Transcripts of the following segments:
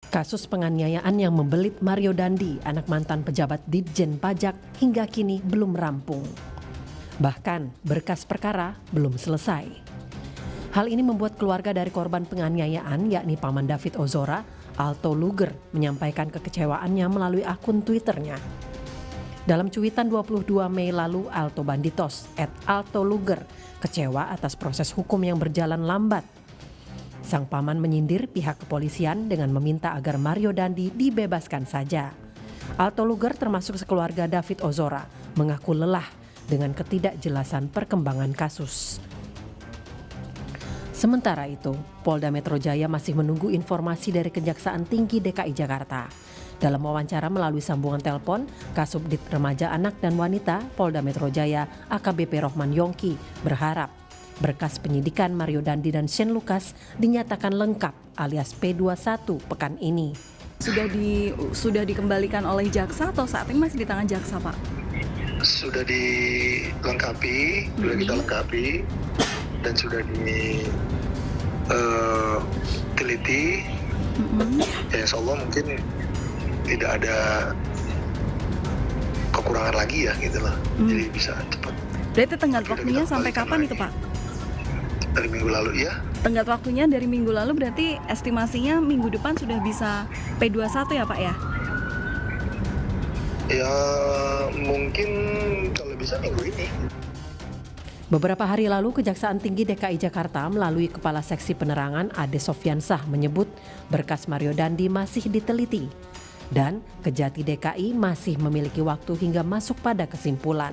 Kasus penganiayaan yang membelit Mario Dandi, anak mantan pejabat Ditjen Pajak, hingga kini belum rampung. Bahkan berkas perkara belum selesai. Hal ini membuat keluarga dari korban penganiayaan, yakni Paman David Ozora, Alto Luger, menyampaikan kekecewaannya melalui akun Twitternya. Dalam cuitan 22 Mei lalu, Alto Banditos @AltoLuger kecewa atas proses hukum yang berjalan lambat. Sang paman menyindir pihak kepolisian dengan meminta agar Mario Dandi dibebaskan saja. Alto Luger termasuk sekeluarga David Ozora mengaku lelah dengan ketidakjelasan perkembangan kasus. Sementara itu, Polda Metro Jaya masih menunggu informasi dari Kejaksaan Tinggi DKI Jakarta. Dalam wawancara melalui sambungan telepon, Kasubdit Remaja Anak dan Wanita Polda Metro Jaya AKBP Rohman Yongki berharap berkas penyidikan Mario Dandi dan Shane Lucas dinyatakan lengkap alias P21 pekan ini. Sudah dikembalikan oleh jaksa atau saat ini masih di tangan jaksa, Pak? Sudah dilengkapi, sudah kita lengkapi dan sudah diteliti. Ya, insya Allah mungkin tidak ada kekurangan lagi ya gitu lah. Jadi bisa cepat. Berarti tenggat waktunya sampai kapan itu, Pak? Dari minggu lalu ya. Tenggat waktunya dari minggu lalu berarti estimasinya minggu depan sudah bisa P21 ya, Pak ya? Ya mungkin kalau bisa minggu ini. Beberapa hari lalu, Kejaksaan Tinggi DKI Jakarta melalui Kepala Seksi Penerangan Ade Sofyansah menyebut berkas Mario Dandi masih diteliti dan Kejati DKI masih memiliki waktu hingga masuk pada kesimpulan.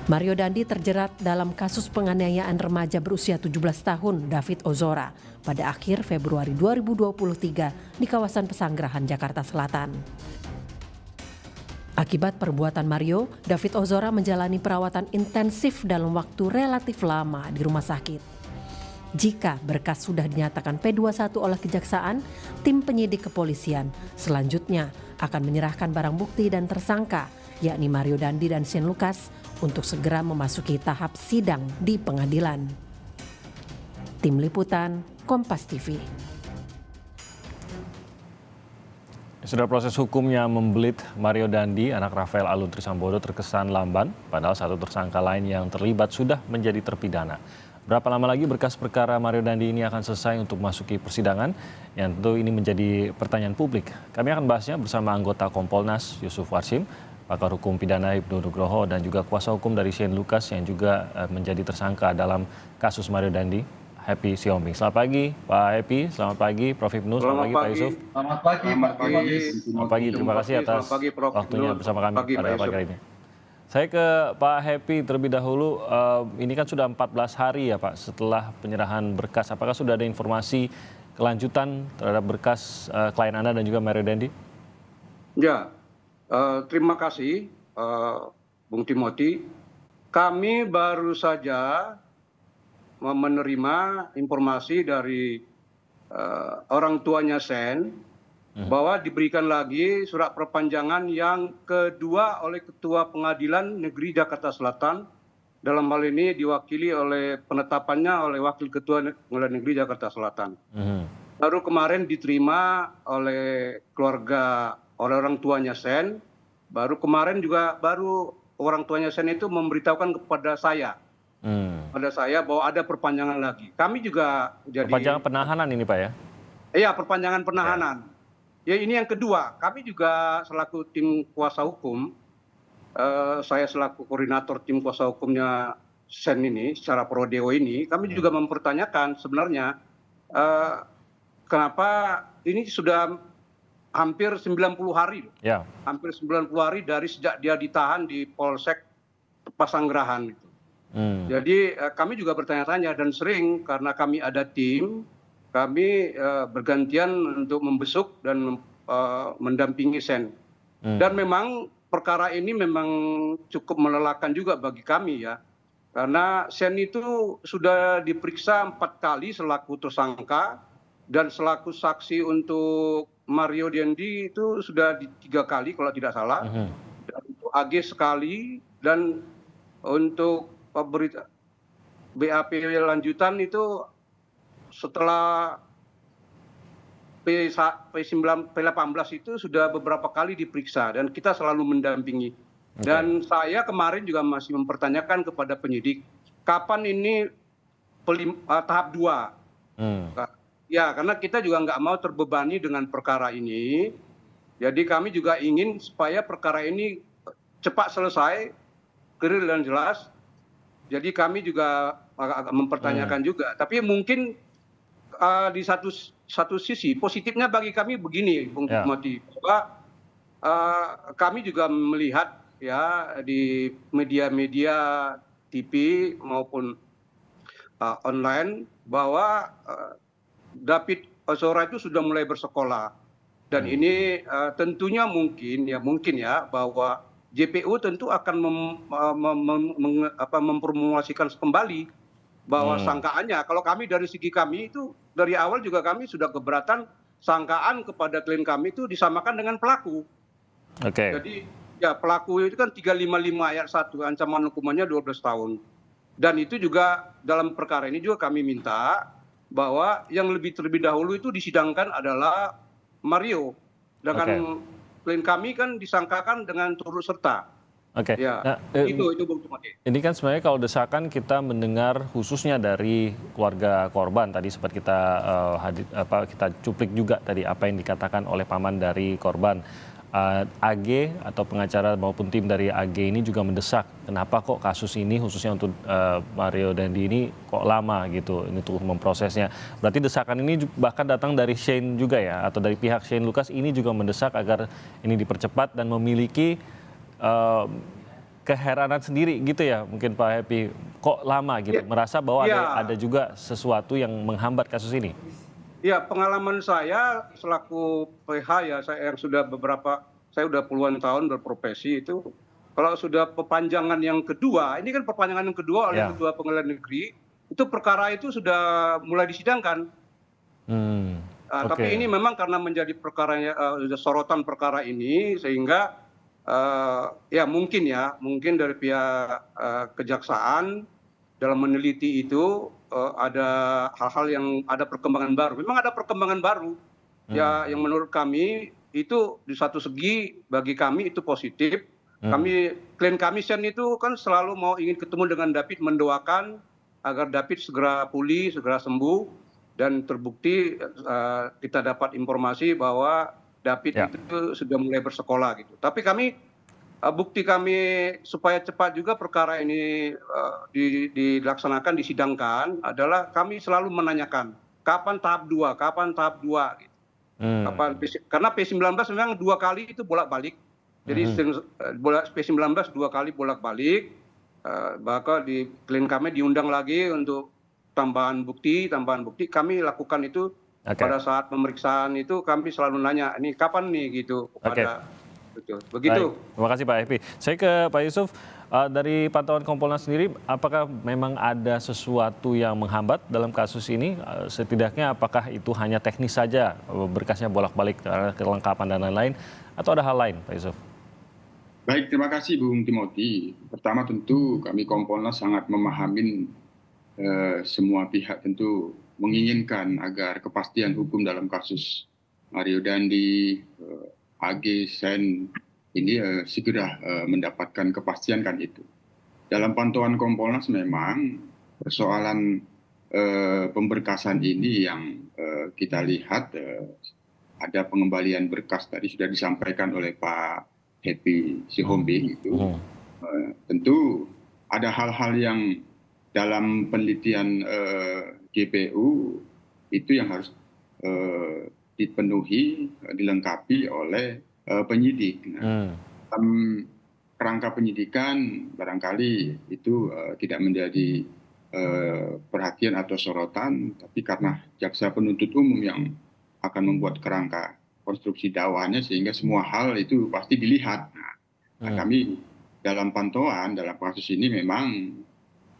Mario Dandi terjerat dalam kasus penganiayaan remaja berusia 17 tahun David Ozora pada akhir Februari 2023 di kawasan Pesanggerahan, Jakarta Selatan. Akibat perbuatan Mario, David Ozora menjalani perawatan intensif dalam waktu relatif lama di rumah sakit. Jika berkas sudah dinyatakan P21 oleh Kejaksaan, tim penyidik kepolisian selanjutnya akan menyerahkan barang bukti dan tersangka, yakni Mario Dandi dan Shane Lucas, untuk segera memasuki tahap sidang di pengadilan. Tim Liputan, Kompas TV. Sudah proses hukumnya membelit Mario Dandi, anak Rafael Alun Trisambodo terkesan lamban, padahal satu tersangka lain yang terlibat sudah menjadi terpidana. Berapa lama lagi berkas perkara Mario Dandi ini akan selesai untuk masuki persidangan? Yang tentu ini menjadi pertanyaan publik. Kami akan bahasnya bersama anggota Kompolnas Yusuf Warsim, pakar hukum pidana Ibnu Nugroho, dan juga kuasa hukum dari Shane Lucas yang juga menjadi tersangka dalam kasus Mario Dandi, Happy Siombing. Selamat pagi Pak Happy, selamat pagi Prof. Ibnu, selamat pagi Pak Yusuf. Selamat pagi Pak Happy. Selamat pagi, terima kasih atas waktunya bersama kami pada pagi hari ini. Saya ke Pak Happy terlebih dahulu, ini kan sudah 14 hari ya Pak setelah penyerahan berkas. Apakah sudah ada informasi kelanjutan terhadap berkas klien Anda dan juga Mario Dandi? Ya, terima kasih Bung Timothy. Kami baru saja menerima informasi dari orang tuanya Shane bahwa diberikan lagi surat perpanjangan yang kedua oleh Ketua Pengadilan Negeri Jakarta Selatan. Dalam hal ini diwakili oleh penetapannya oleh Wakil Ketua Pengadilan Negeri Jakarta Selatan. Baru kemarin diterima oleh keluarga, oleh orang tuanya Shane. Baru kemarin juga orang tuanya Shane itu memberitahukan kepada saya. Pada saya bahwa ada perpanjangan lagi. Kami juga jadi perpanjangan penahanan ini Pak ya? Iya, perpanjangan penahanan. Ya ini yang kedua. Kami juga selaku tim kuasa hukum, saya selaku koordinator tim kuasa hukumnya Shane ini, secara pro deo ini, kami juga mempertanyakan sebenarnya kenapa ini sudah hampir 90 hari. Ya. Hampir 90 hari dari sejak dia ditahan di Polsek Pasanggerahan itu. Jadi kami juga bertanya-tanya dan sering karena kami ada tim, kami bergantian untuk membesuk dan mendampingi Shane. Dan memang perkara ini memang cukup melelahkan juga bagi kami ya. Karena Shane itu sudah diperiksa 4 kali selaku tersangka dan selaku saksi untuk Mario Dandi itu sudah 3 kali kalau tidak salah. Dan untuk AG sekali dan untuk BAP lanjutan itu setelah P18 itu sudah beberapa kali diperiksa dan kita selalu mendampingi. Dan saya kemarin juga masih mempertanyakan kepada penyidik, kapan ini tahap 2? Ya, karena kita juga nggak mau terbebani dengan perkara ini. Jadi kami juga ingin supaya perkara ini cepat selesai, clear dan jelas. Jadi kami juga agak mempertanyakan juga. Tapi mungkin di satu sisi positifnya bagi kami begini, Bung Timothy, bahwa kami juga melihat ya di media-media TV maupun online bahwa David Ozora itu sudah mulai bersekolah dan ini tentunya mungkin ya bahwa JPU tentu akan memformulasikan kembali bahwa sangkaannya, kalau kami dari segi kami itu dari awal juga kami sudah keberatan sangkaan kepada klien kami itu disamakan dengan pelaku. Jadi ya pelaku itu kan 355 ayat 1 ancaman hukumannya 12 tahun. Dan itu juga dalam perkara ini juga kami minta bahwa yang terlebih dahulu itu disidangkan adalah Mario. Dengan klien kami kan disangkakan dengan turut serta. Ya, itu Bung Timothy. Ini kan sebenarnya kalau desakan kita mendengar khususnya dari keluarga korban tadi sempat kita cuplik juga tadi apa yang dikatakan oleh paman dari korban. AG atau pengacara maupun tim dari AG ini juga mendesak kenapa kok kasus ini khususnya untuk Mario Dandi ini kok lama gitu ini untuk memprosesnya. Berarti desakan ini bahkan datang dari Shane juga ya, atau dari pihak Shane Lucas ini juga mendesak agar ini dipercepat dan memiliki keheranan sendiri gitu ya mungkin Pak Happy, kok lama gitu, merasa bahwa ada juga sesuatu yang menghambat kasus ini. Ya, pengalaman saya selaku PH ya, saya udah puluhan tahun berprofesi itu, kalau sudah perpanjangan yang kedua, ini kan perpanjangan yang kedua oleh Ketua Pengadilan Negeri, itu perkara itu sudah mulai disidangkan. Tapi ini memang karena menjadi sorotan perkara ini, sehingga ya mungkin dari pihak kejaksaan dalam meneliti itu ada hal-hal yang ada perkembangan baru. Memang ada perkembangan baru ya yang menurut kami itu di satu segi bagi kami itu positif. Klien kami Shane itu kan selalu ingin ketemu dengan David, mendoakan agar David segera pulih, segera sembuh, dan terbukti kita dapat informasi bahwa David itu sudah mulai bersekolah gitu. Tapi bukti kami supaya cepat juga perkara ini dilaksanakan, disidangkan adalah kami selalu menanyakan kapan tahap 2 gitu. Karena P19 memang 2 kali itu bolak-balik. Jadi P19 2 kali bolak-balik, bahkan di klien kami diundang lagi untuk tambahan bukti. Kami lakukan itu pada saat pemeriksaan itu kami selalu nanya ini kapan nih gitu kepada begitu. Baik, terima kasih Pak Epi. Saya ke Pak Yusuf, dari pantauan Kompolnas sendiri, apakah memang ada sesuatu yang menghambat dalam kasus ini? Setidaknya apakah itu hanya teknis saja, berkasnya bolak-balik kelengkapan dan lain-lain, atau ada hal lain, Pak Yusuf? Baik, terima kasih Bung Timothy. Pertama tentu kami Kompolnas sangat memahami semua pihak tentu menginginkan agar kepastian hukum dalam kasus Mario Dandi, AG, Shane ini segera mendapatkan kepastian kan itu. Dalam pantauan Kompolnas memang persoalan pemberkasan ini yang kita lihat ada pengembalian berkas tadi sudah disampaikan oleh Pak Happy Sihombe itu. Tentu ada hal-hal yang dalam penelitian JPU itu yang harus dipenuhi, dilengkapi oleh penyidik. Dalam kerangka penyidikan barangkali itu tidak menjadi perhatian atau sorotan, tapi karena jaksa penuntut umum yang akan membuat kerangka konstruksi dakwaannya sehingga semua hal itu pasti dilihat. Nah, kami dalam pantauan dalam kasus ini memang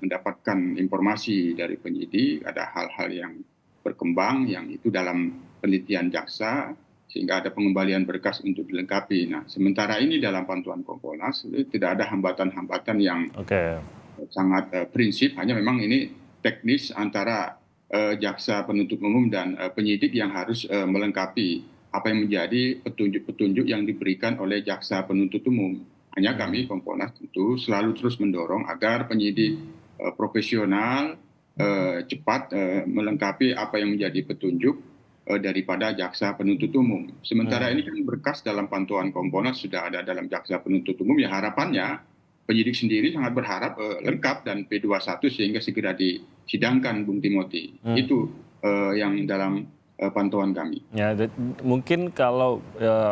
mendapatkan informasi dari penyidik, ada hal-hal yang berkembang yang itu dalam penelitian jaksa sehingga ada pengembalian berkas untuk dilengkapi. Nah, sementara ini dalam pantauan Kompolnas tidak ada hambatan-hambatan yang sangat prinsip, hanya memang ini teknis antara jaksa penuntut umum dan penyidik yang harus melengkapi apa yang menjadi petunjuk-petunjuk yang diberikan oleh jaksa penuntut umum. Hanya kami Kompolnas tentu selalu terus mendorong agar penyidik profesional cepat melengkapi apa yang menjadi petunjuk daripada jaksa penuntut umum. Sementara ini kan berkas dalam pantauan Kompolnas sudah ada dalam jaksa penuntut umum, ya harapannya penyidik sendiri sangat berharap lengkap dan P21 sehingga segera disidangkan, Bung Timothy. Itu yang dalam pantauan kami. Ya, mungkin kalau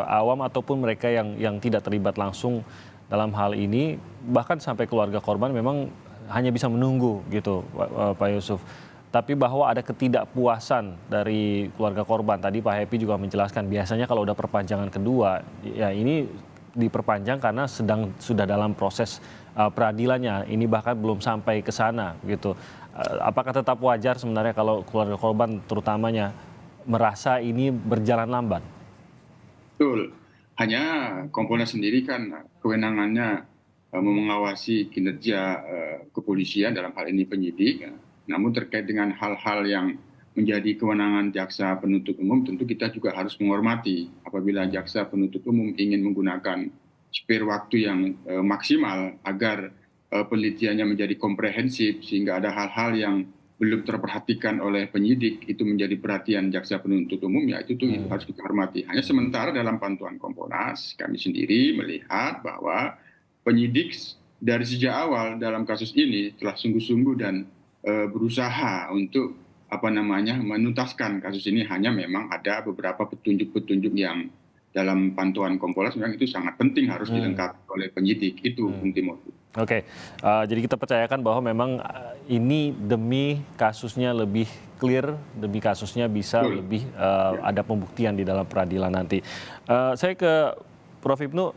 awam ataupun mereka yang tidak terlibat langsung dalam hal ini, bahkan sampai keluarga korban memang hanya bisa menunggu gitu, Pak Yusuf. Tapi bahwa ada ketidakpuasan dari keluarga korban. Tadi Pak Happy juga menjelaskan biasanya kalau udah perpanjangan kedua, ya ini diperpanjang karena sudah dalam proses peradilannya. Ini bahkan belum sampai ke sana gitu. Apakah tetap wajar sebenarnya kalau keluarga korban terutamanya merasa ini berjalan lamban? Betul. Hanya Kompolnas sendiri kan kewenangannya mengawasi kinerja kepolisian, dalam hal ini penyidik. Namun terkait dengan hal-hal yang menjadi kewenangan jaksa penuntut umum, tentu kita juga harus menghormati apabila jaksa penuntut umum ingin menggunakan spare waktu yang maksimal agar penelitiannya menjadi komprehensif sehingga ada hal-hal yang belum terperhatikan oleh penyidik itu menjadi perhatian jaksa penuntut umum, ya itu harus kita hormati. Hanya sementara dalam pantauan Kompolnas kami sendiri melihat bahwa penyidik dari sejak awal dalam kasus ini telah sungguh-sungguh dan berusaha untuk menuntaskan kasus ini. Hanya memang ada beberapa petunjuk-petunjuk yang dalam pantauan Kompolnas memang itu sangat penting harus dilengkapi oleh penyidik. Itu Bung Timothy. Oke, jadi kita percayakan bahwa memang ini demi kasusnya lebih clear, demi kasusnya bisa lebih ada pembuktian di dalam peradilan nanti. Saya ke Prof. Ibnu,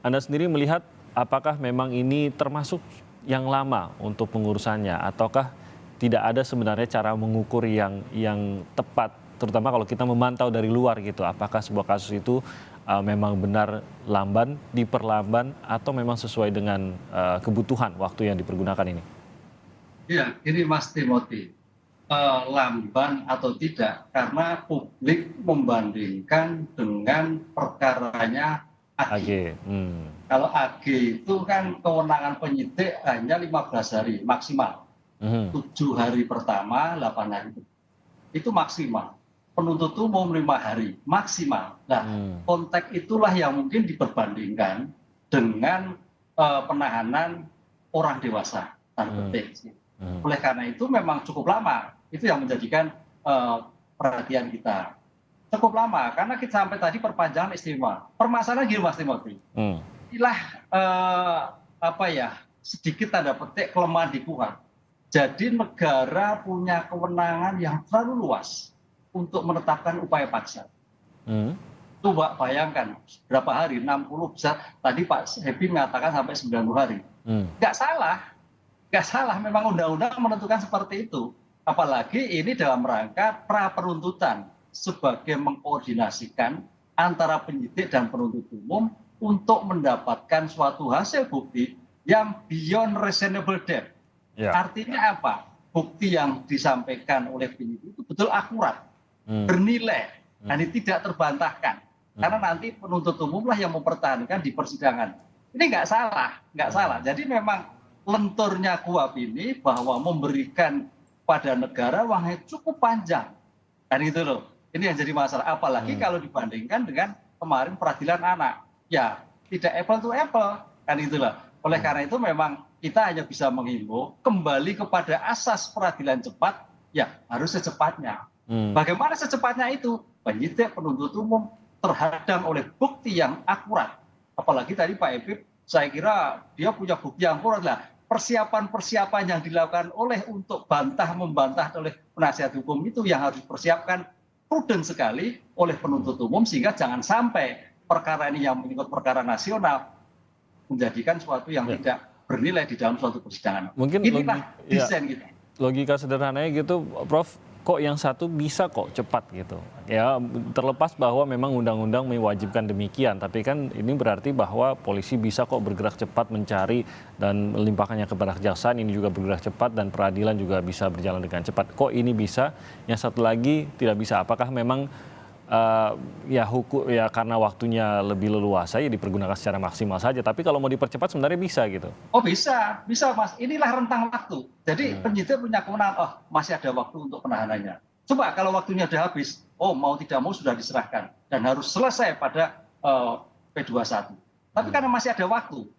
Anda sendiri melihat apakah memang ini termasuk yang lama untuk pengurusannya, ataukah tidak ada sebenarnya cara mengukur yang tepat, terutama kalau kita memantau dari luar gitu, apakah sebuah kasus itu memang benar lamban, diperlamban, atau memang sesuai dengan kebutuhan waktu yang dipergunakan ini? Ya, ini Mas Timothy, lamban atau tidak, karena publik membandingkan dengan perkaranya AG. Kalau AG itu kan kewenangan penyidik hanya 15 hari maksimal. 7 hari pertama, 8 hari itu maksimal. Penuntut umum 5 hari maksimal. Nah, konteks itulah yang mungkin diperbandingkan dengan penahanan orang dewasa, tanda petik. Oleh karena itu memang cukup lama. Itu yang menjadikan perhatian kita. Cukup lama karena kita sampai tadi perpanjangan istimewa. Permasalahan gini Mas Timothy. Inilah sedikit tanda petik kelemahan di KUHP. Jadi negara punya kewenangan yang terlalu luas untuk menetapkan upaya paksa. Coba bayangkan berapa hari, 60 bisa. Tadi Pak Happy mengatakan sampai 90 hari. Nggak salah. Memang undang-undang menentukan seperti itu. Apalagi ini dalam rangka pra penuntutan sebagai mengkoordinasikan antara penyidik dan penuntut umum untuk mendapatkan suatu hasil bukti yang beyond reasonable doubt. Artinya apa? Bukti yang disampaikan oleh penyidik itu betul akurat, bernilai, dan tidak terbantahkan. Karena nanti penuntut umumlah yang mempertahankan di persidangan. Ini nggak salah. Jadi memang lenturnya KUHP ini bahwa memberikan pada negara uangnya cukup panjang. Dan itu loh, ini yang jadi masalah. Apalagi kalau dibandingkan dengan kemarin peradilan anak. Ya, tidak apple to apple. Kan itulah. Oleh karena itu memang kita hanya bisa menghimbau kembali kepada asas peradilan cepat, ya harus secepatnya. Bagaimana secepatnya itu? Penyidik, penuntut umum terhadang oleh bukti yang akurat. Apalagi tadi Pak Epip, saya kira dia punya bukti yang akurat lah. Persiapan-persiapan yang dilakukan untuk membantah oleh penasihat hukum itu yang harus dipersiapkan prudent sekali oleh penuntut umum sehingga jangan sampai perkara ini yang menyangkut perkara nasional menjadikan sesuatu yang tidak bernilai di dalam suatu persidangan. Mungkin inilah desain kita. Logika sederhananya gitu, Prof, kok yang satu bisa kok cepat gitu. Ya terlepas bahwa memang undang-undang mewajibkan demikian, tapi kan ini berarti bahwa polisi bisa kok bergerak cepat mencari dan melimpahkannya kepada kejaksaan, ini juga bergerak cepat dan peradilan juga bisa berjalan dengan cepat. Kok ini bisa, yang satu lagi tidak bisa? Apakah memang ya karena waktunya lebih leluasa ya dipergunakan secara maksimal saja, tapi kalau mau dipercepat sebenarnya bisa gitu. Oh bisa Mas. Inilah rentang waktu. Jadi penyidik punya kewenangan, oh masih ada waktu untuk penahanannya. Coba kalau waktunya sudah habis, oh mau tidak mau sudah diserahkan dan harus selesai pada P21. Tapi karena masih ada waktu,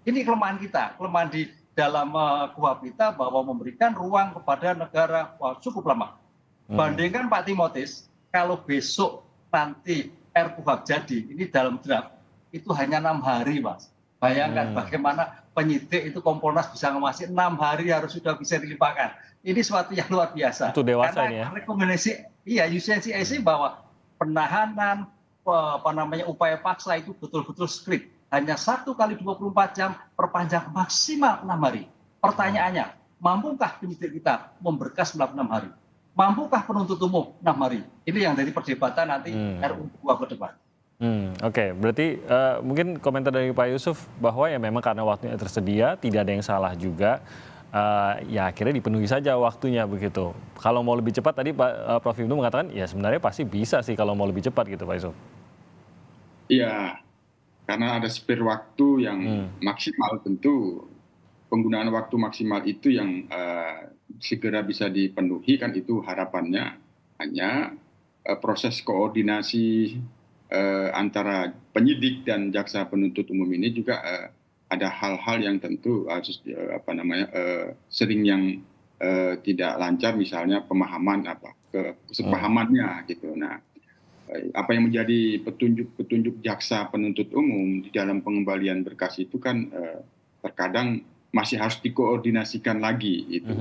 ini kelemahan kita, kelemahan di dalam KUHP kita bahwa memberikan ruang kepada negara cukup lama. Bandingkan Pak Timotius, kalau besok nanti RKUHP jadi, ini dalam draft, itu hanya 6 hari, Mas. Bayangkan bagaimana penyidik itu Kompolnas bisa mengawasi 6 hari harus sudah bisa dilimpahkan. Ini suatu yang luar biasa. Itu dewasa karena ini ya. Rekomendasi, UCNCIC bahwa penahanan, upaya paksa itu betul-betul strict. Hanya 1 kali 24 jam, perpanjang maksimal 6 hari. Pertanyaannya, mampukah penyidik kita memberkas selama 6 hari? Mampukah penuntut umum 6 hari? Ini yang dari perdebatan nanti RUU ke depan. Oke, berarti mungkin komentar dari Pak Yusuf bahwa ya memang karena waktunya tersedia, tidak ada yang salah juga. Ya akhirnya dipenuhi saja waktunya begitu. Kalau mau lebih cepat tadi Pak Prof. Ibnu mengatakan ya sebenarnya pasti bisa sih kalau mau lebih cepat gitu Pak Yusuf. Iya, karena ada spare waktu yang maksimal, tentu penggunaan waktu maksimal itu yang segera bisa dipenuhi, kan itu harapannya. Hanya proses koordinasi antara penyidik dan jaksa penuntut umum ini juga ada hal-hal yang tentu harus sering yang tidak lancar, misalnya pemahaman kesepahamannya gitu. Nah, apa yang menjadi petunjuk jaksa penuntut umum di dalam pengembalian berkas itu kan terkadang masih harus dikoordinasikan lagi itu.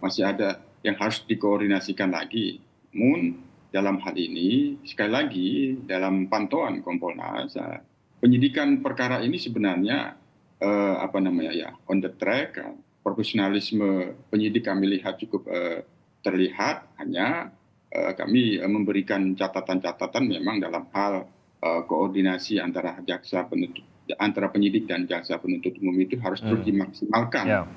Masih ada yang harus dikoordinasikan lagi. Namun dalam hal ini sekali lagi dalam pantauan Kompolnas, penyidikan perkara ini sebenarnya on the track, profesionalisme penyidik kami lihat cukup terlihat, hanya kami memberikan catatan-catatan memang dalam hal koordinasi antara penyidik dan jaksa penuntut umum itu harus terus dimaksimalkan.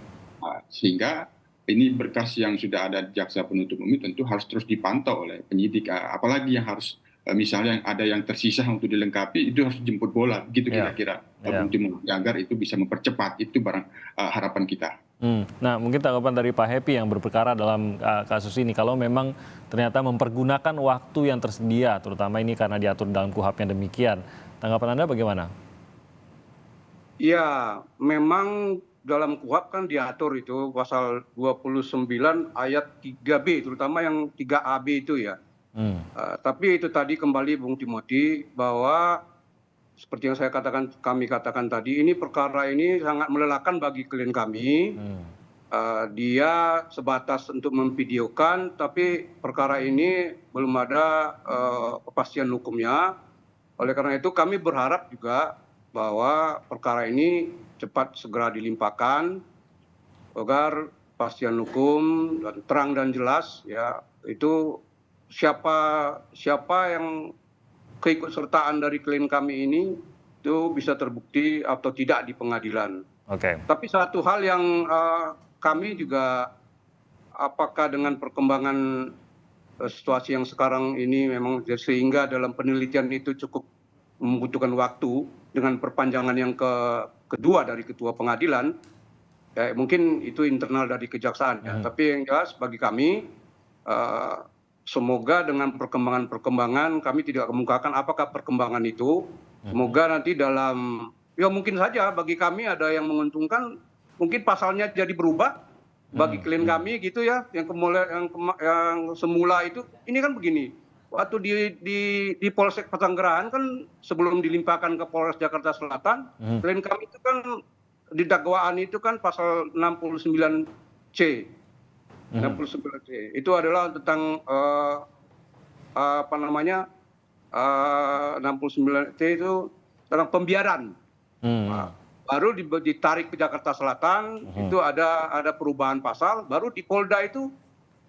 Sehingga ini berkas yang sudah ada di jaksa penuntut umum tentu harus terus dipantau oleh penyidik. Apalagi yang harus misalnya ada yang tersisa untuk dilengkapi, itu harus jemput bola, gitu kira-kira. Agar itu bisa mempercepat, itu harapan kita. Nah, mungkin tanggapan dari Pak Happy yang berperkara dalam kasus ini, kalau memang ternyata mempergunakan waktu yang tersedia, terutama ini karena diatur dalam KUHP yang demikian, tanggapan Anda bagaimana? Ya, memang dalam KUHP kan diatur itu pasal 29 ayat 3B, terutama yang 3AB itu ya. Tapi itu tadi kembali Bung Timothy, bahwa seperti yang kami katakan tadi, ini perkara ini sangat melelahkan bagi klien kami. Dia sebatas untuk memvideokan, tapi perkara ini belum ada kepastian hukumnya. Oleh karena itu kami berharap juga bahwa perkara ini cepat segera dilimpahkan agar kepastian hukum dan terang dan jelas ya, itu siapa yang keikutsertaan dari klien kami ini itu bisa terbukti atau tidak di pengadilan. Tapi satu hal yang kami juga, apakah dengan perkembangan situasi yang sekarang ini memang sehingga dalam penelitian itu cukup membutuhkan waktu dengan perpanjangan yang kedua dari ketua pengadilan, ya, mungkin itu internal dari kejaksaan ya. Tapi yang jelas bagi kami, semoga dengan perkembangan kami tidak kemukakan apakah perkembangan itu, semoga nanti dalam, ya mungkin saja bagi kami ada yang menguntungkan, mungkin pasalnya jadi berubah bagi klien kami gitu ya, yang semula itu, ini kan begini, waktu di Polsek Pesanggerahan kan sebelum dilimpahkan ke Polres Jakarta Selatan, klien kami itu kan di dakwaan itu kan pasal 69C. 69C itu adalah tentang 69C itu tentang pembiaran. Baru ditarik ke Jakarta Selatan, itu ada perubahan pasal, baru di Polda itu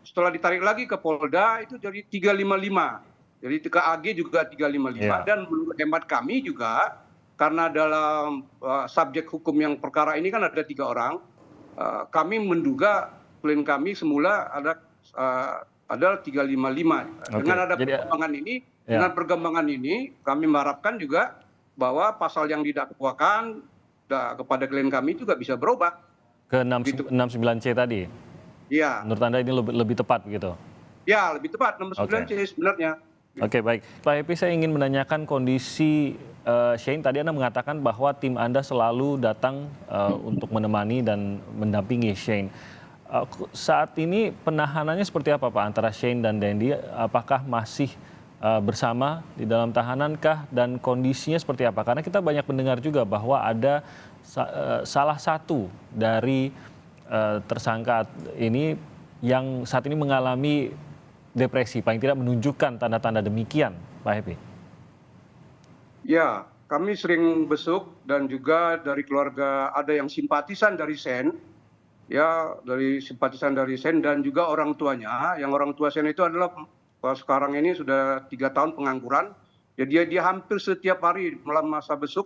setelah ditarik lagi ke Polda itu jadi 355. Jadi ke AG juga 355. Iya. Dan menurut hemat kami juga karena dalam subjek hukum yang perkara ini kan ada 3 orang, kami menduga klien kami semula adalah 355. Dengan ada perkembangan ini, dengan perkembangan ini kami mengharapkan juga bahwa pasal yang didakwakan kepada klien kami juga bisa berubah. Ke 69C tadi? Iya. Menurut Anda ini lebih tepat begitu? Ya, lebih tepat 69C sebenarnya. Oke, baik. Pak Happy, saya ingin menanyakan kondisi Shane. Tadi Anda mengatakan bahwa tim Anda selalu datang untuk menemani dan mendampingi Shane. Saat ini penahanannya seperti apa Pak antara Shane dan Dandy? Apakah masih bersama di dalam tahanankah dan kondisinya seperti apa? Karena kita banyak mendengar juga bahwa ada salah satu dari tersangka ini yang saat ini mengalami depresi, paling tidak menunjukkan tanda-tanda demikian, Pak Happy. Ya, kami sering besuk dan juga dari keluarga ada yang simpatisan dari Shane, ya dari simpatisan dari Shane dan juga orang tuanya. Yang orang tua Shane itu adalah sekarang ini sudah 3 tahun pengangguran. Jadi dia hampir setiap hari malam masa besuk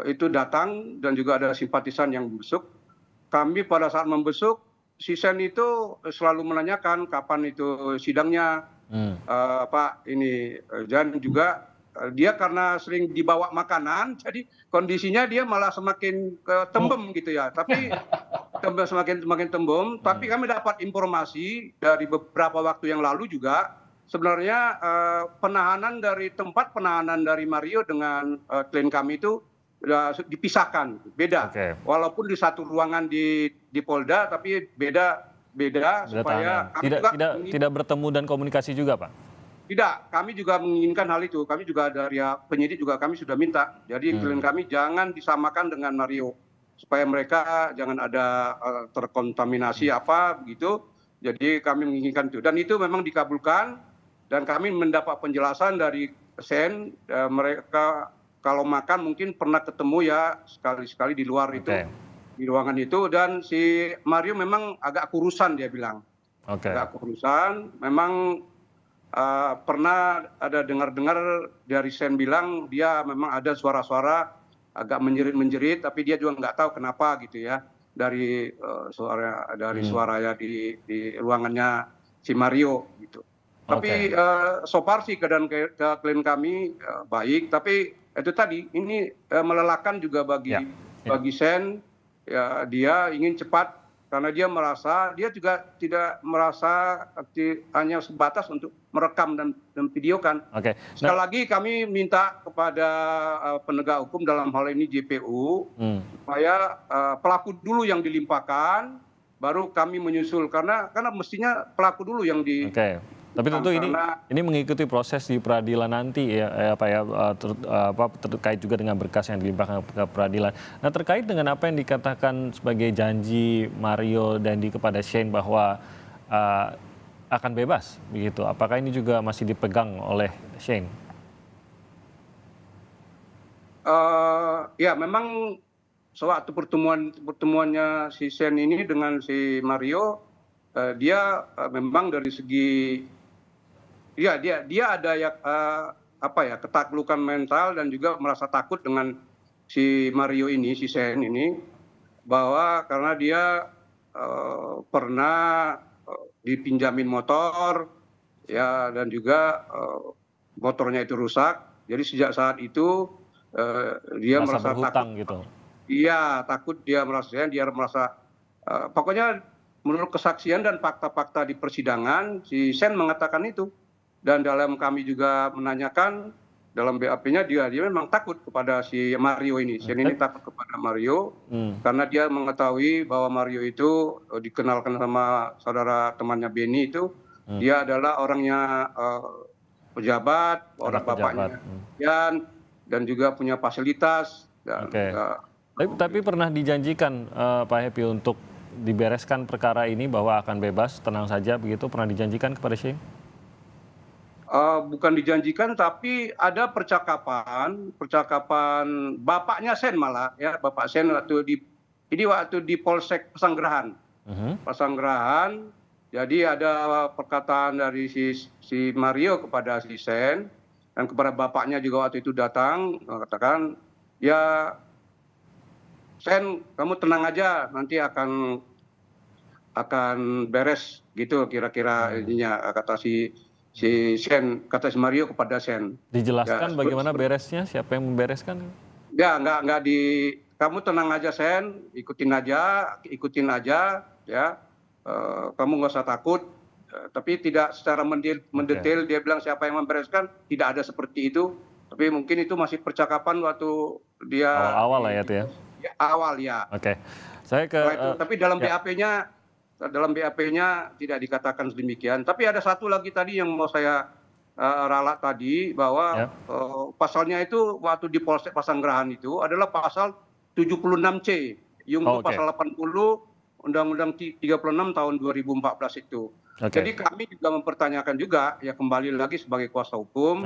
itu datang dan juga ada simpatisan yang besuk. Kami pada saat membesuk si Shane itu selalu menanyakan kapan itu sidangnya, Pak ini, dan juga dia karena sering dibawa makanan, jadi kondisinya dia malah semakin tembem gitu ya. Tapi semakin tembem. Tapi kami dapat informasi dari beberapa waktu yang lalu juga sebenarnya tempat penahanan dari Mario dengan klien kami itu dipisahkan, beda. Walaupun di satu ruangan di Polda, tapi beda supaya tidak bertemu dan komunikasi juga, Pak. Tidak, kami juga menginginkan hal itu. Kami juga dari penyidik juga kami sudah minta. Jadi klien kami jangan disamakan dengan Mario, supaya mereka jangan ada terkontaminasi apa begitu. Jadi kami menginginkan itu. Dan itu memang dikabulkan. Dan kami mendapat penjelasan dari Shane, mereka kalau makan mungkin pernah ketemu ya sekali-sekali di luar itu, di ruangan itu. Dan si Mario memang agak kurusan dia bilang. Agak kurusan, memang pernah ada dengar-dengar dari Shane bilang dia memang ada suara-suara agak menjerit-menjerit, tapi dia juga nggak tahu kenapa gitu ya dari suaranya di ruangannya si Mario gitu. Tapi so far sih keadaan klien kami baik, tapi itu tadi ini melelahkan juga bagi Shane, ya, dia ingin cepat karena dia juga tidak merasa hanya sebatas untuk merekam dan videokan. Sekali lagi kami minta kepada penegak hukum dalam hal ini JPU supaya pelaku dulu yang dilimpahkan, baru kami menyusul karena mestinya pelaku dulu yang di. Tapi tentu ini mengikuti proses di peradilan nanti ya Pak ya, terkait juga dengan berkas yang dilimpahkan ke peradilan. Nah, terkait dengan apa yang dikatakan sebagai janji Mario Dandy kepada Shane bahwa akan bebas begitu, apakah ini juga masih dipegang oleh Shane? Ya memang sewaktu pertemuannya si Shane ini dengan si Mario, dia memang dari segi dia ada ketaklukan mental dan juga merasa takut dengan si Mario ini, si Shane ini, bahwa karena dia pernah dipinjamin motor ya, dan juga motornya itu rusak. Jadi sejak saat itu dia merasa takut gitu. Iya, takut, dia merasa pokoknya menurut kesaksian dan fakta-fakta di persidangan si Shane mengatakan itu. Dan dalam kami juga menanyakan dalam BAP-nya dia memang takut kepada si Mario ini. Shane ini takut kepada Mario karena dia mengetahui bahwa Mario itu dikenalkan sama saudara temannya Benny itu, dia adalah orangnya pejabat, orang bapaknya dan juga punya fasilitas. Tapi pernah dijanjikan Pak Happy untuk dibereskan perkara ini bahwa akan bebas, tenang saja begitu, pernah dijanjikan kepada Shane? Bukan dijanjikan, tapi ada percakapan bapaknya Shane malah ya, bapak Shane waktu di Polsek Pesanggerahan. Pesanggerahan, Jadi ada perkataan dari si Mario kepada si Sen dan kepada bapaknya juga waktu itu datang mengatakan, ya Sen kamu tenang aja nanti akan beres gitu kira-kira ininya kata si Sen, kata si Mario kepada Sen. Dijelaskan Ya, bagaimana beresnya, siapa yang membereskan? Ya nggak kamu tenang aja Sen, ikutin aja ya. Kamu nggak usah takut. Tapi tidak secara mendetail dia bilang siapa yang membereskan, tidak ada seperti itu. Tapi mungkin itu masih percakapan waktu dia Awal-awal lah ya itu ya. Ya, awal ya. Oke. Saya ke Tapi dalam BAP-nya tidak dikatakan sedemikian. Tapi ada satu lagi tadi yang mau saya ralat tadi bahwa pasalnya itu waktu di Polsek Pasanggerahan itu adalah pasal 76C, Yungto pasal 80 Undang-Undang 36 tahun 2014 itu. Jadi kami juga mempertanyakan juga ya kembali lagi sebagai kuasa hukum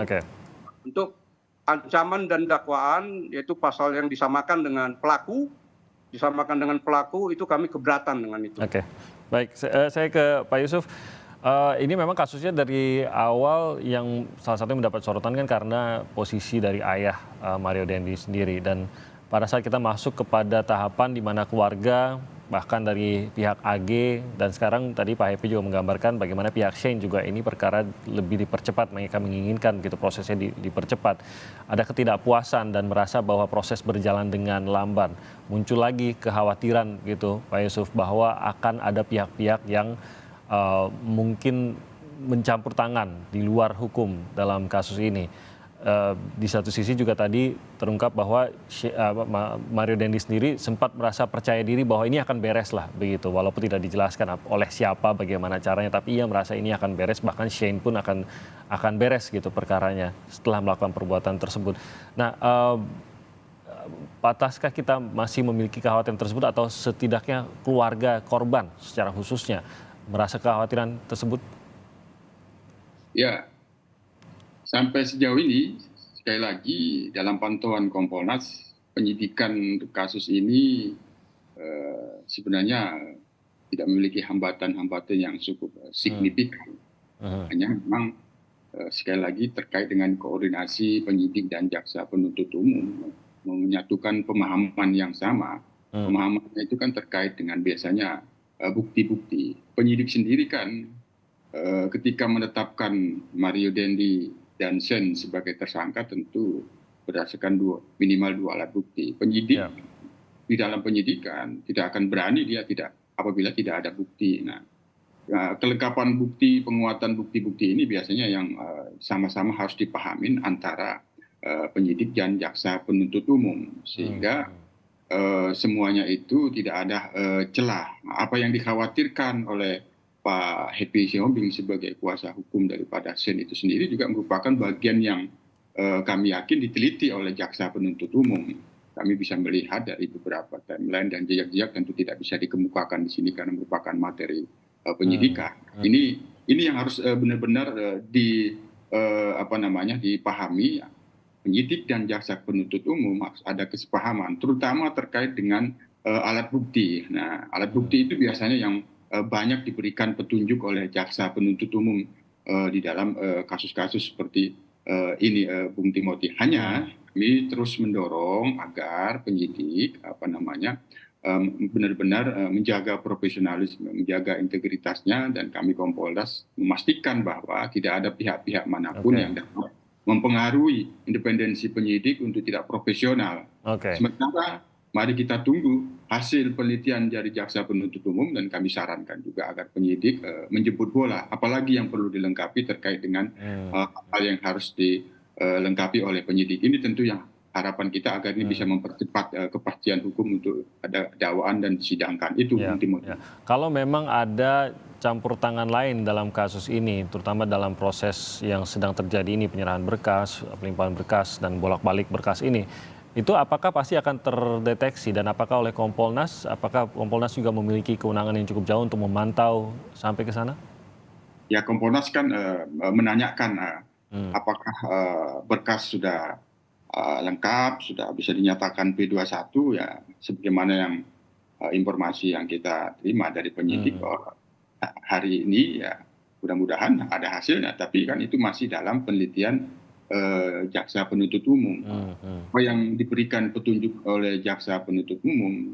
untuk ancaman dan dakwaan yaitu pasal yang disamakan dengan pelaku itu kami keberatan dengan itu. Oke. Baik, saya ke Pak Yusuf. Ini memang kasusnya dari awal yang salah satu yang mendapat sorotan kan karena posisi dari ayah Mario Dendi sendiri, dan pada saat kita masuk kepada tahapan di mana keluarga bahkan dari pihak AG dan sekarang tadi Pak Happy juga menggambarkan bagaimana pihak Shane juga ini perkara lebih dipercepat, mereka menginginkan gitu prosesnya dipercepat. Ada ketidakpuasan dan merasa bahwa proses berjalan dengan lamban. Muncul lagi kekhawatiran gitu Pak Yusuf bahwa akan ada pihak-pihak yang mungkin mencampur tangan di luar hukum dalam kasus ini. Di satu sisi juga tadi terungkap bahwa Mario Dendi sendiri sempat merasa percaya diri bahwa ini akan beres lah begitu, walaupun tidak dijelaskan oleh siapa bagaimana caranya, tapi ia merasa ini akan beres, bahkan Shane pun akan beres gitu perkaranya setelah melakukan perbuatan tersebut. Nah, pataskah kita masih memiliki kekhawatiran tersebut atau setidaknya keluarga korban secara khususnya merasa kekhawatiran tersebut? Ya. Sampai sejauh ini, sekali lagi dalam pantauan Kompolnas, penyidikan untuk kasus ini sebenarnya tidak memiliki hambatan-hambatan yang cukup signifikan. Hanya memang sekali lagi terkait dengan koordinasi penyidik dan jaksa penuntut umum, menyatukan pemahaman yang sama. Pemahamannya itu kan terkait dengan biasanya bukti-bukti. Penyidik sendiri kan ketika menetapkan Mario Dendi dan Sen sebagai tersangka tentu berdasarkan minimal 2 alat bukti. Penyidik di dalam penyidikan tidak akan berani apabila tidak ada bukti. Nah, kelengkapan bukti, penguatan bukti-bukti ini biasanya yang sama-sama harus dipahamin antara penyidik dan jaksa penuntut umum sehingga semuanya itu tidak ada celah. Apa yang dikhawatirkan oleh Pak Happy Siombing sebagai kuasa hukum daripada Sen itu sendiri juga merupakan bagian yang kami yakin diteliti oleh jaksa penuntut umum. Kami bisa melihat dari beberapa timeline dan jejak-jejak tentu tidak bisa dikemukakan di sini karena merupakan materi penyidikan. Ini yang harus benar-benar dipahami penyidik dan jaksa penuntut umum, harus ada kesepahaman terutama terkait dengan alat bukti. Nah, alat bukti itu biasanya yang banyak diberikan petunjuk oleh jaksa penuntut umum di dalam kasus-kasus seperti ini, Bung Timothy. Hanya kami terus mendorong agar penyidik benar-benar menjaga profesionalisme, menjaga integritasnya, dan kami Kompolnas memastikan bahwa tidak ada pihak-pihak manapun yang dapat mempengaruhi independensi penyidik untuk tidak profesional. Sementara mari kita tunggu hasil penelitian dari jaksa penuntut umum, dan kami sarankan juga agar penyidik menjemput bola, apalagi yang perlu dilengkapi terkait dengan hal yang harus dilengkapi oleh penyidik. Ini tentu yang harapan kita agar ini bisa mempercepat kepastian hukum untuk ada dakwaan dan disidangkan. Itu Kalau memang ada campur tangan lain dalam kasus ini, terutama dalam proses yang sedang terjadi ini, penyerahan berkas, pelimpahan berkas, dan bolak-balik berkas ini, itu apakah pasti akan terdeteksi, dan apakah oleh Kompolnas juga memiliki kewenangan yang cukup jauh untuk memantau sampai ke sana? Ya, Kompolnas kan menanyakan apakah berkas sudah lengkap, sudah bisa dinyatakan P21, ya sebagaimana yang informasi yang kita terima dari penyidik. hari ini ya mudah-mudahan ada hasilnya, tapi kan itu masih dalam penelitian jaksa penuntut umum. Apa yang diberikan petunjuk oleh jaksa penuntut umum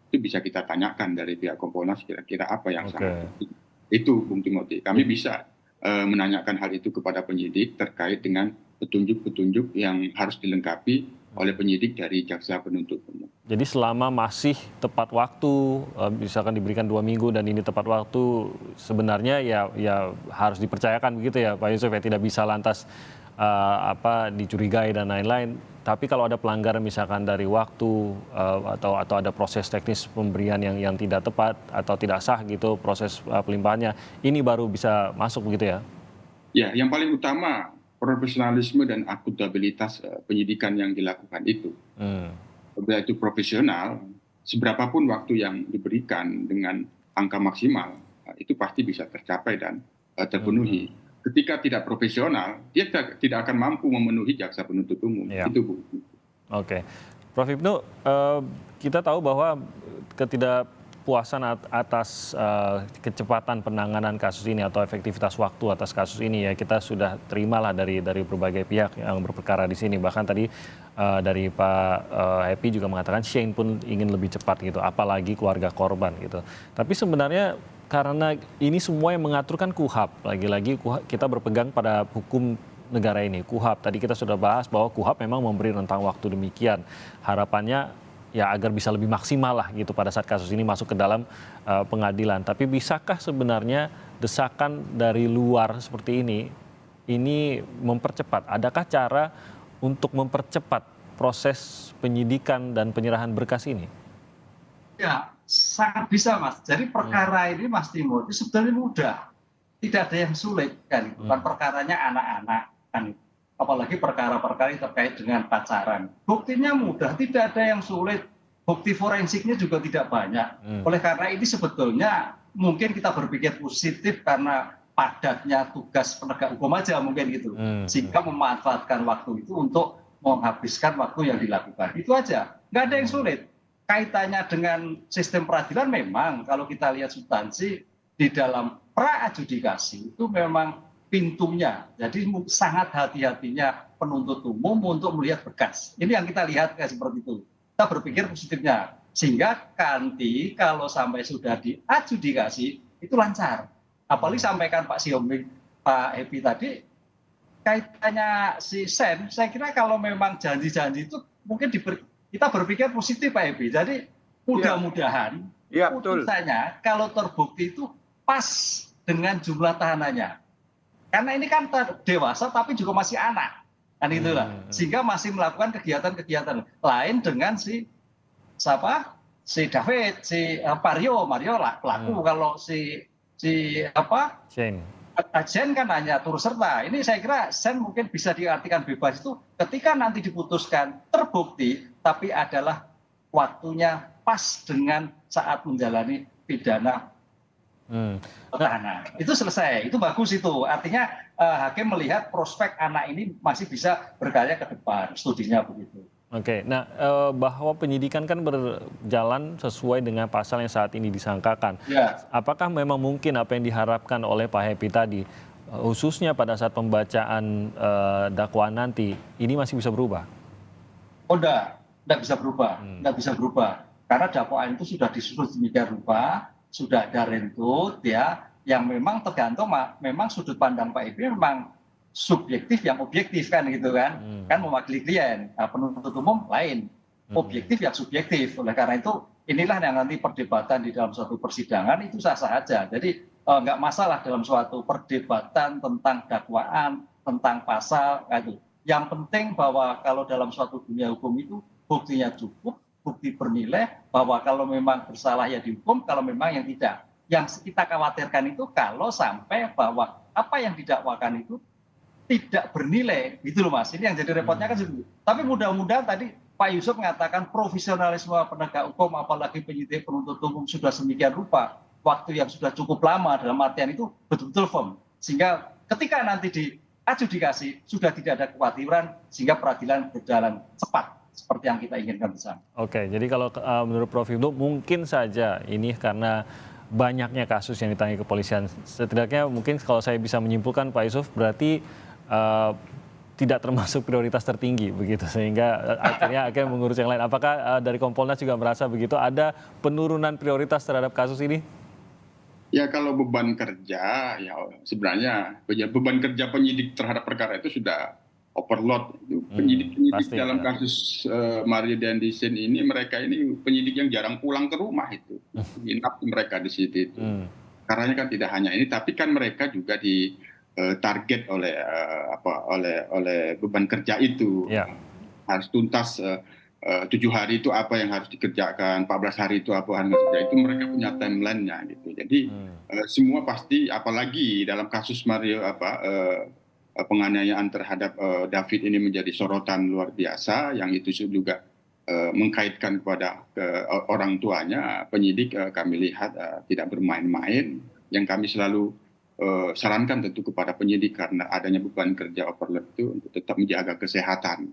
itu bisa kita tanyakan dari pihak Kompolnas kira-kira apa yang sangat penting. Itu Bung Timothy, kami bisa menanyakan hal itu kepada penyidik terkait dengan petunjuk-petunjuk yang harus dilengkapi oleh penyidik dari jaksa penuntut umum. Jadi selama masih tepat waktu, misalkan diberikan 2 minggu dan ini tepat waktu, sebenarnya ya harus dipercayakan begitu ya Pak Yusuf ya, tidak bisa lantas dicurigai dan lain-lain. Tapi kalau ada pelanggaran misalkan dari waktu atau ada proses teknis pemberian yang tidak tepat atau tidak sah gitu proses pelimpahannya, ini baru bisa masuk begitu ya? Ya, yang paling utama profesionalisme dan akuntabilitas penyidikan yang dilakukan itu. Bila itu profesional, seberapapun waktu yang diberikan dengan angka maksimal, itu pasti bisa tercapai dan terpenuhi. Ketika tidak profesional, dia tidak akan mampu memenuhi jaksa penuntut umum. Ya. Itu, Bu. Oke. Prof. Ibnu, kita tahu bahwa ketidakpuasan atas kecepatan penanganan kasus ini atau efektivitas waktu atas kasus ini ya kita sudah terimalah dari berbagai pihak yang berperkara di sini. Bahkan tadi dari Pak Happy juga mengatakan Shane pun ingin lebih cepat gitu, apalagi keluarga korban gitu. Tapi sebenarnya karena ini semua yang mengaturkan KUHAP, lagi-lagi kita berpegang pada hukum negara ini, KUHAP. Tadi kita sudah bahas bahwa KUHAP memang memberi rentang waktu demikian. Harapannya ya agar bisa lebih maksimal lah gitu pada saat kasus ini masuk ke dalam pengadilan. Tapi bisakah sebenarnya desakan dari luar seperti ini mempercepat? Adakah cara untuk mempercepat proses penyidikan dan penyerahan berkas ini? Ya, sangat bisa Mas. Jadi perkara ini Mas Timo itu sebenarnya mudah. Tidak ada yang sulit kan. Bukan perkaranya anak-anak kan. Apalagi perkara-perkara yang terkait dengan pacaran. Buktinya mudah, tidak ada yang sulit. Bukti forensiknya juga tidak banyak. Oleh karena ini sebetulnya mungkin kita berpikir positif karena padatnya tugas penegak hukum aja mungkin gitu. Sehingga memanfaatkan waktu itu untuk menghabiskan waktu yang dilakukan. Itu aja. Nggak ada yang sulit. Kaitannya dengan sistem peradilan memang kalau kita lihat substansi di dalam pra-adjudikasi itu memang pintunya. Jadi sangat hati-hatinya penuntut umum untuk melihat berkas. Ini yang kita lihat kayak seperti itu. Kita berpikir positifnya. Sehingga nanti kalau sampai sudah diadjudikasi itu lancar. Apalagi sampaikan Pak Siombing, Pak Happy tadi, kaitannya si Sen, saya kira kalau memang janji-janji itu mungkin kita berpikir positif Pak Happy. Jadi mudah-mudahan putusannya kalau terbukti itu pas dengan jumlah tahanannya. Karena ini kan dewasa tapi juga masih anak. Kan itulah. Sehingga masih melakukan kegiatan-kegiatan lain dengan si David, si Mario lah pelaku. Kalau si Shane kan hanya turut serta. Ini saya kira Shane mungkin bisa diartikan bebas itu ketika nanti diputuskan terbukti tapi adalah waktunya pas dengan saat menjalani pidana tahanan. Itu selesai, itu bagus itu. Artinya hakim melihat prospek anak ini masih bisa berkarya ke depan, studinya begitu. Oke, nah bahwa penyidikan kan berjalan sesuai dengan pasal yang saat ini disangkakan. Ya. Apakah memang mungkin apa yang diharapkan oleh Pak Happy tadi, khususnya pada saat pembacaan dakwaan nanti, ini masih bisa berubah? Oh enggak bisa berubah, enggak bisa berubah. Karena dakwaan itu sudah disusun demikian rupa, sudah ada rentut ya, yang memang tergantung memang sudut pandang Pak Happy memang subjektif yang objektif kan gitu kan, kan mewakili klien. Nah, penuntut umum lain, objektif yang subjektif. Oleh karena itu inilah yang nanti perdebatan di dalam suatu persidangan itu sah-sah aja. Jadi nggak masalah dalam suatu perdebatan tentang dakwaan, tentang pasal gitu. Yang penting bahwa kalau dalam suatu dunia hukum itu buktinya cukup, bukti bernilai, bahwa kalau memang bersalah ya dihukum, kalau memang yang tidak. Yang kita khawatirkan itu kalau sampai bahwa apa yang didakwakan itu tidak bernilai, gitu loh Mas. Ini yang jadi repotnya kan gitu. Tapi mudah-mudahan tadi Pak Yusuf mengatakan profesionalisme penegak hukum, apalagi penyidik penuntut umum sudah sedemikian rupa, waktu yang sudah cukup lama dalam artian itu betul-betul firm. Sehingga ketika nanti diadjudikasi sudah tidak ada kekhawatiran, sehingga peradilan berjalan cepat seperti yang kita inginkan bersama. Oke, jadi kalau menurut Prof. Ibnu mungkin saja ini karena banyaknya kasus yang ditangani kepolisian. Setidaknya mungkin kalau saya bisa menyimpulkan Pak Yusuf, berarti tidak termasuk prioritas tertinggi begitu, sehingga akhirnya mengurus yang lain. Apakah dari Kompolnas juga merasa begitu, ada penurunan prioritas terhadap kasus ini? Ya kalau beban kerja, ya sebenarnya beban kerja penyidik terhadap perkara itu sudah overload. Penyidik dalam kasus Mario Dandi Sen ini, mereka ini penyidik yang jarang pulang ke rumah itu. Inap mereka di situ itu. Karena kan tidak hanya ini, tapi kan mereka juga target oleh beban kerja itu. Harus tuntas 7 hari itu apa yang harus dikerjakan, 14 hari itu apa yang harus dikerjakan, itu mereka punya timeline-nya gitu. Jadi semua pasti, apalagi dalam kasus Mario penganiayaan terhadap David ini menjadi sorotan luar biasa, yang itu juga mengkaitkan kepada orang tuanya, penyidik kami lihat tidak bermain-main. Yang kami selalu sarankan tentu kepada penyidik, karena adanya beban kerja overload itu untuk tetap menjaga kesehatan,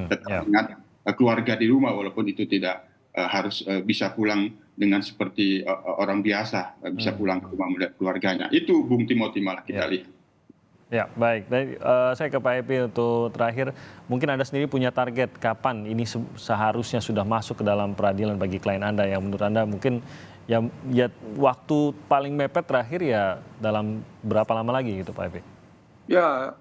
tetap ingat keluarga di rumah, walaupun itu tidak harus bisa pulang dengan seperti orang biasa, bisa pulang ke rumah melihat keluarganya. Itu Bung Timothy malah kita lihat. Ya, baik. Saya ke Pak Epi untuk terakhir. Mungkin Anda sendiri punya target kapan ini seharusnya sudah masuk ke dalam peradilan bagi klien Anda, yang menurut Anda mungkin ya waktu paling mepet terakhir ya dalam berapa lama lagi gitu Pak Epi? Ya,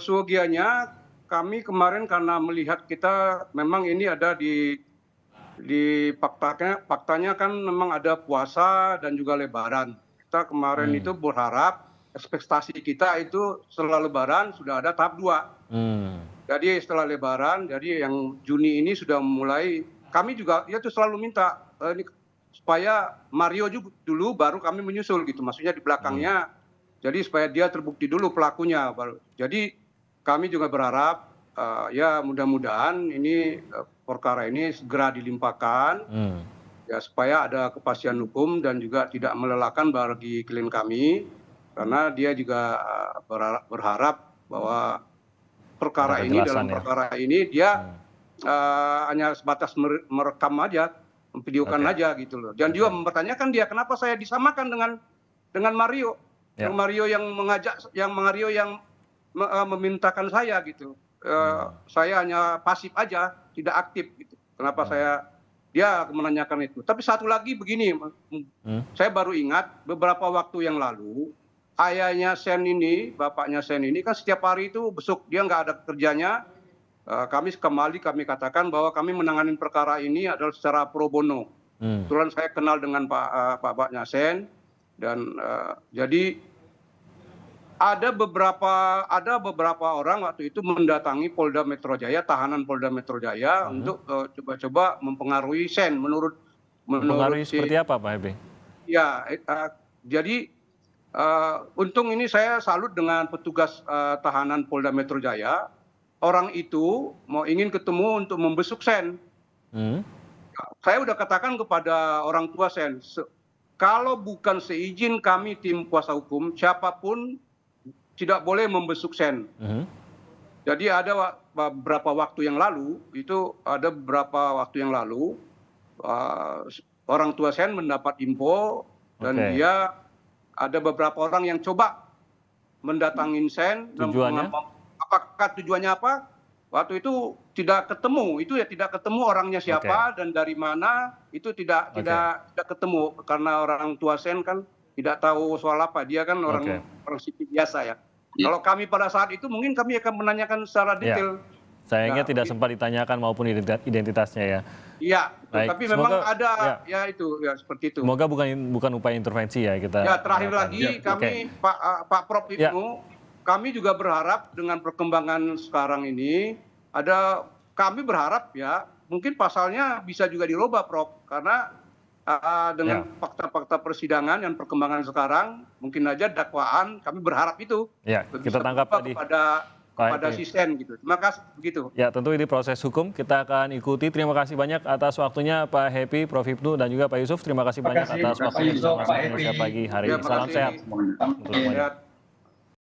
seyogianya kami kemarin karena melihat kita memang ini ada di faktanya kan memang ada puasa dan juga Lebaran. Kita kemarin itu berharap ekspektasi kita itu setelah Lebaran sudah ada tahap 2. Jadi setelah Lebaran, jadi yang Juni ini sudah mulai, kami juga ya itu selalu minta ini supaya Mario juga dulu baru kami menyusul gitu, maksudnya di belakangnya, jadi supaya dia terbukti dulu pelakunya baru. Jadi kami juga berharap ya mudah-mudahan ini perkara ini segera dilimpahkan ya, supaya ada kepastian hukum dan juga tidak melelahkan bagi klien kami, karena dia juga berharap bahwa perkara ini dalam perkara ini dia hanya sebatas merekam aja, memvideokan aja gitu loh. Dan juga mempertanyakan dia kenapa saya disamakan dengan Mario, yang Mario yang mengajak, yang Mario yang memintakan saya gitu. Saya hanya pasif aja, tidak aktif gitu. Kenapa dia menanyakan itu. Tapi satu lagi begini, saya baru ingat beberapa waktu yang lalu, ayahnya Sen ini, bapaknya Sen ini kan setiap hari itu besuk, dia nggak ada kerjanya. Kami katakan bahwa kami menangani perkara ini adalah secara pro bono. Kebetulan saya kenal dengan bapaknya Sen, dan jadi ada beberapa orang waktu itu mendatangi Polda Metro Jaya, tahanan Polda Metro Jaya untuk coba-coba mempengaruhi Sen. Menurut seperti apa Pak Hebe? Ya, jadi untung ini saya salut dengan petugas tahanan Polda Metro Jaya. Orang itu ingin ketemu untuk membesuk Sen. Saya udah katakan kepada orang tua Sen, kalau bukan seizin kami tim kuasa hukum, siapapun tidak boleh membesuk Sen. Jadi ada beberapa waktu yang lalu, orang tua Sen mendapat info, dan dia ada beberapa orang yang coba mendatangin Sen. Tujuannya? Apakah tujuannya apa? Waktu itu tidak ketemu, tidak ketemu orangnya siapa dan dari mana, itu tidak ketemu, karena orang tua Sen kan tidak tahu soal apa, dia kan orang sipil biasa ya. Kalau kami pada saat itu mungkin kami akan menanyakan secara detail. Sayangnya tidak sempat ditanyakan maupun identitasnya ya. Iya, tapi memang ada seperti itu. Semoga bukan upaya intervensi ya kita. Ya, terakhir lagi kami Pak Prof Ibnu, kami juga berharap dengan perkembangan sekarang ini kami berharap ya mungkin pasalnya bisa juga dirubah Prof, karena dengan fakta-fakta persidangan dan perkembangan sekarang mungkin aja dakwaan, kami berharap itu kita tangkap tadi kepada asisten gitu. Terima kasih begitu. Ya, tentu ini proses hukum kita akan ikuti. Terima kasih banyak atas waktunya Pak Happy, Prof Ibnu dan juga Pak Yusuf. Terima kasih banyak atas waktunya bersama Indonesia Pagi hari ini. Salam sehat untuk semuanya.